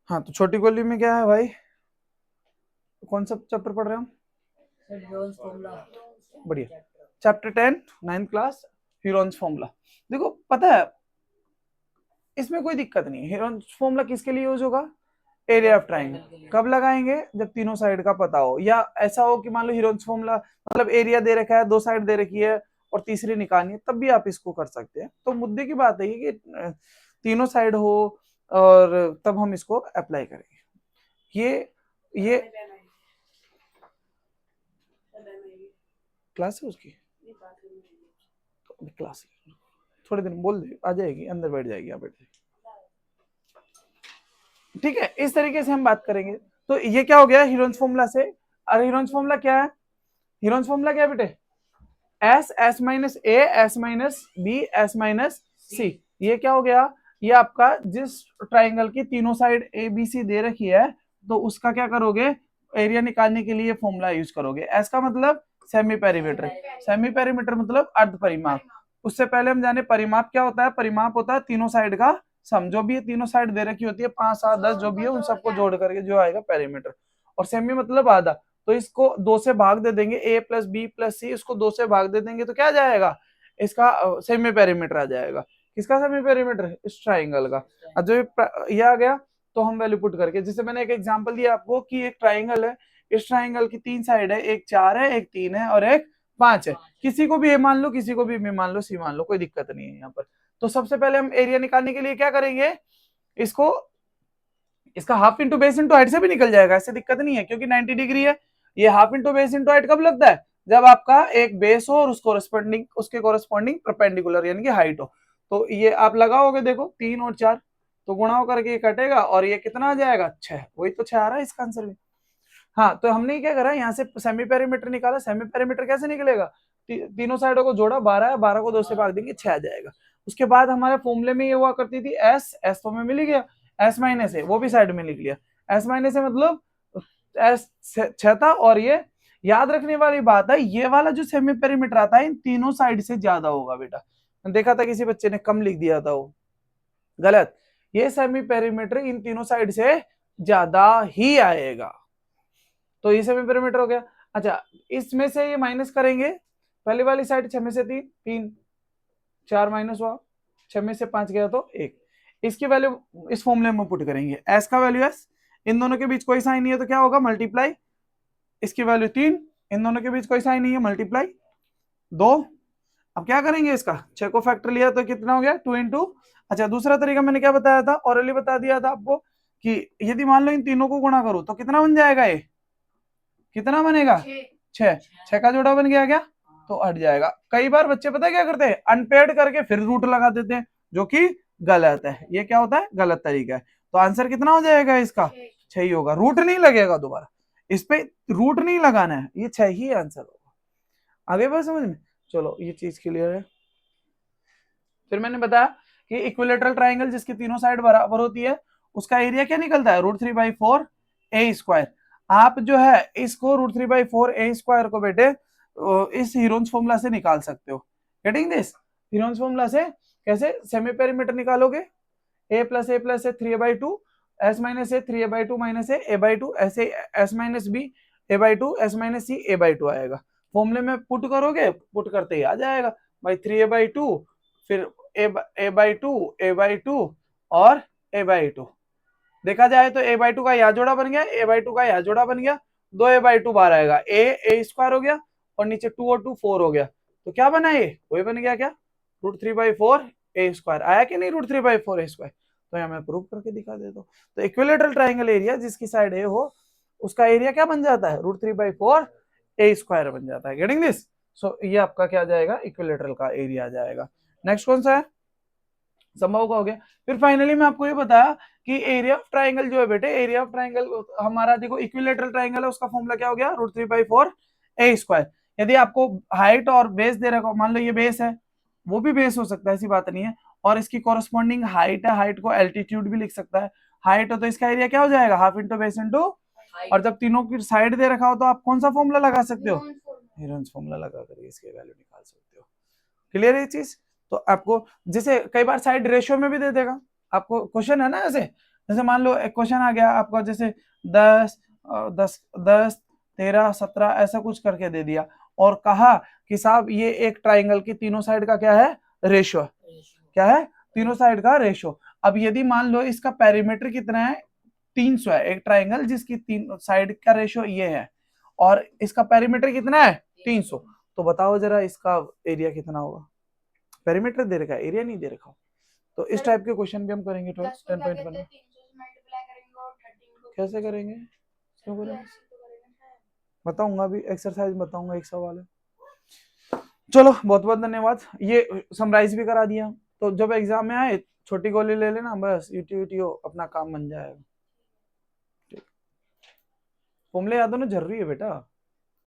हाँ तो छोटी गोली में क्या है भाई, कौन सा चैप्टर पढ़ रहे हो? बढ़िया, chapter 10 9th class, Heron's formula. देखो पता है इसमें कोई दिक्कत नहीं है। हीरोन्स फॉर्मूला किसके लिए यूज होगा? Area of triangle. कब लगाएंगे? जब तीनों साइड का पता हो, या ऐसा हो कि मान लो हीरोन्स फॉर्मूला मतलब एरिया दे रखा है, दो साइड दे रखी है और तीसरी निकालनी है, तब भी आप इसको कर सकते हैं। तो मुद्दे की बात है कि तीनों साइड हो और तब हम इसको अप्लाई करेंगे। ये क्लास है उसकी, क्लास थोड़े दिन बोल दे, आ जाएगी अंदर, बैठ जाएगी, यहाँ बैठ जाएगी। ठीक है, इस तरीके से हम बात करेंगे। तो ये क्या हो गया हीरोन्स फॉर्मूला से। अरे हीरोन्स फॉर्मूला क्या है? हीरोन्स फॉर्मूला क्या है बेटे? S, S minus A, S minus B, S minus C. ये क्या हो गया? ये आपका जिस ट्राइंगल की तीनों साइड ए बी सी दे रखी है, तो उसका क्या करोगे? एरिया निकालने के लिए फॉर्मूला यूज करोगे। एस का मतलब सेमी पेरीमीटर, सेमी पेरीमीटर मतलब अर्ध परिमाप। उससे पहले हम जाने परिमाप क्या होता है। परिमाप होता है तीनों साइड का सम, जो भी तीनों साइड दे रखी होती है 5 7 10 जो भी है, उन सबको जोड़ करके जो आएगा पेरीमीटर। और सेमी मतलब आधा, तो इसको 2 से भाग दे देंगे, ए प्लस बी प्लस सी, इसको 2 से भाग दे देंगे तो क्या जाएगा? इसका सेमी पेरीमीटर आ जाएगा। किसका सेमी पेरीमीटर? इस ट्राइंगल का। अब जो ये आ गया तो हम वैल्यू पुट करके, जैसे मैंने एक एग्जांपल दिया आपको कि एक ट्राइंगल है, इस ट्राइंगल की 3 साइड है, एक 4 है, एक 3 है और एक 5 है। किसी को भी ए मान लो, किसी को भी बी मान लो, सी मान लो, कोई दिक्कत नहीं है यहाँ पर। तो सबसे पहले हम एरिया निकालने के लिए क्या करेंगे? इसको, इसका half into base into height से भी निकल जाएगा, ऐसे दिक्कत नहीं है, क्योंकि 90 डिग्री है। ये half into base into height कब लगता है? जब आपका एक बेस हो और उसके कोरस्पॉन्डिंग परपेंडिकुलर यानी कि हाइट हो। तो ये आप लगाओगे, देखो 3 और 4 तो गुणा होकर के कटेगा और ये कितना आ जाएगा? 6। वही तो 6 आ रहा है इसका आंसर भी। हाँ तो हमने क्या करा, यहाँ से सेमी पेरीमीटर निकाला। सेमी पेरीमीटर कैसे निकलेगा? तीनों साइडों को जोड़ा, 12 है, 12 को 2 से भाग देंगे, 6 आ जाएगा। उसके बाद हमारे फॉर्मूले में ये हुआ करती थी एस, एस तो हमें मिल गया, एस माइनस है वो भी साइड में लिख लिया। एस माइनस है मतलब एस 6 था। और ये याद रखने वाली बात है, ये वाला जो सेमी पेरीमीटर आता है इन तीनों साइड से ज्यादा होगा बेटा। देखा था किसी बच्चे ने कम लिख दिया था, वो गलत। ये सेमी पेरीमीटर इन तीनों साइड से ज्यादा ही आएगा। तो ये सेमी पेरीमीटर हो गया। अच्छा, इसमें से ये माइनस करेंगे, पहले वाली साइड 6 में से 3, 3 4 माइनस हुआ, 6 में से 5 गया तो 1। इसकी वैल्यू इस फॉर्मूले में पुट करेंगे, एस का वैल्यू एस, इन दोनों के बीच कोई साइन नहीं है तो क्या होगा? मल्टीप्लाई, इसकी वैल्यू 3, इन दोनों के बीच कोई साइन नहीं है, मल्टीप्लाई 2। अब क्या करेंगे? इसका 6 को फैक्टर लिया तो कितना हो गया? 2 इंटू। अच्छा, दूसरा तरीका मैंने क्या बताया था, ऑरली बता दिया था आपको कि यदि मान लो इन तीनों को गुणा करो तो कितना बन जाएगा? ये कितना बनेगा? 6। 6 का जोड़ा बन गया क्या? तो हट जाएगा। कई बार बच्चे पता है क्या करते हैं? अनपेड करके फिर रूट लगा देते हैं, जो कि गलत है। ये क्या होता है? गलत तरीका है। तो आंसर कितना हो जाएगा इसका? 6 ही होगा, रूट नहीं लगेगा दोबारा, इस पे रूट नहीं लगाना है, ये 6 ही आंसर होगा। आगे बात समझ में? चलो ये चीज क्लियर है। फिर मैंने बताया कि इक्विलेटरल ट्राइंगल जिसकी तीनों साइड बराबर होती है, उसका एरिया क्या निकलता है? √3/4 ए स्क्वायर। आप जो है इसको √3/4 ए स्क्वायर को बेटे इस हीरोन्स फॉर्मूला से निकाल सकते हो। Getting this? हीरोन्स फॉर्मूला से कैसे? सेमी पेरीमीटर निकालोगे, a plus A 3a/2, s minus A 3a/2 minus a/2, ऐसे s minus B a/2, s minus C a/2 आएगा। फॉर्मूले में पुट करोगे, पुट करते ही आ जाएगा भाई 3a/2, फिर a/2, a/2 और a/2। देखा जाए तो a/2 का यह जोड़ा बन गया, a/2 का यह जोड़ा बन गया, 2a/2 बाहर आएगा, a स्क्वायर हो गया और नीचे 2 और 2 4 हो गया। तो क्या बना? ये वही बन गया क्या? √3/4 ए स्क्वायर आया कि नहीं? √3/4 ए स्क्वायर। तो यहाँ मैं प्रूव करके दिखा देता हूँ। तो इक्विलेटरल ट्राइंगल एरिया जिसकी साइड ए हो, उसका एरिया क्या बन जाता है? √3/4 ए स्क्वायर बन जाता है। Getting this? सो ये आपका क्या जाएगा? इक्विलेटरल का एरिया आ जाएगा। नेक्स्ट कौन सा है? संभव का हो गया। फिर फाइनली मैं आपको ये बताया कि एरिया ऑफ ट्राइंगल जो है बेटे, एरिया ऑफ ट्राइंगल हमारा देखो इक्विलेटरल ट्राइंगल है, उसका फॉर्मूला क्या हो गया? √3/4 ए स्क्वायर। यदि आपको हाइट और बेस दे रखा, मान लो ये बेस है, वो भी बेस हो सकता है, ऐसी बात नहीं है, और इसकी कोरस्पॉन्डिंग हाइट है, हाइट को एल्टीट्यूड भी लिख सकता है। हाइट हो तो इसका एरिया क्या हो जाएगा? Half into base into. और जब तीनों की साइड दे रखा हो तो आप कौन सा फॉर्मूला लगा सकते हो? हीरोन्स फॉर्मूला लगा करके इसके वैल्यू निकाल सकते हो। क्लियर है ये चीज? तो आपको जैसे कई बार साइड रेशियो में भी दे देगा, आपको क्वेश्चन है ना ऐसे जैसे मान लो एक क्वेश्चन आ गया आपका, जैसे 10 10 13 17 ऐसा कुछ करके दे दिया और कहा कि साहब ये एक ट्राइंगल की तीनों साइड का क्या है, रेशियो है। क्या है, तीनों साइड का रेशियो। अब यदि मान लो इसका पेरीमीटर कितना है, 300 है, एक ट्राइंगल जिसकी तीन साइड का रेशियो ये है और इसका पेरीमीटर कितना है 300, तो बताओ जरा इसका एरिया कितना होगा। पेरीमीटर दे रखा है, एरिया नहीं दे रखा। तो इस टाइप के क्वेश्चन भी हम करेंगे 10.1 में। कैसे करेंगे, क्यों करेंगे, बताऊंगा अभी, एक्सरसाइज बताऊंगा, एक सवाल है। चलो बहुत बहुत धन्यवाद, ये समराइज भी करा दिया। तो जब एग्जाम में आए छोटी गोली ले लेना, बस यूटीयूटीओ अपना काम बन जाएगा। फॉर्मूले याद होना जरूरी है बेटा।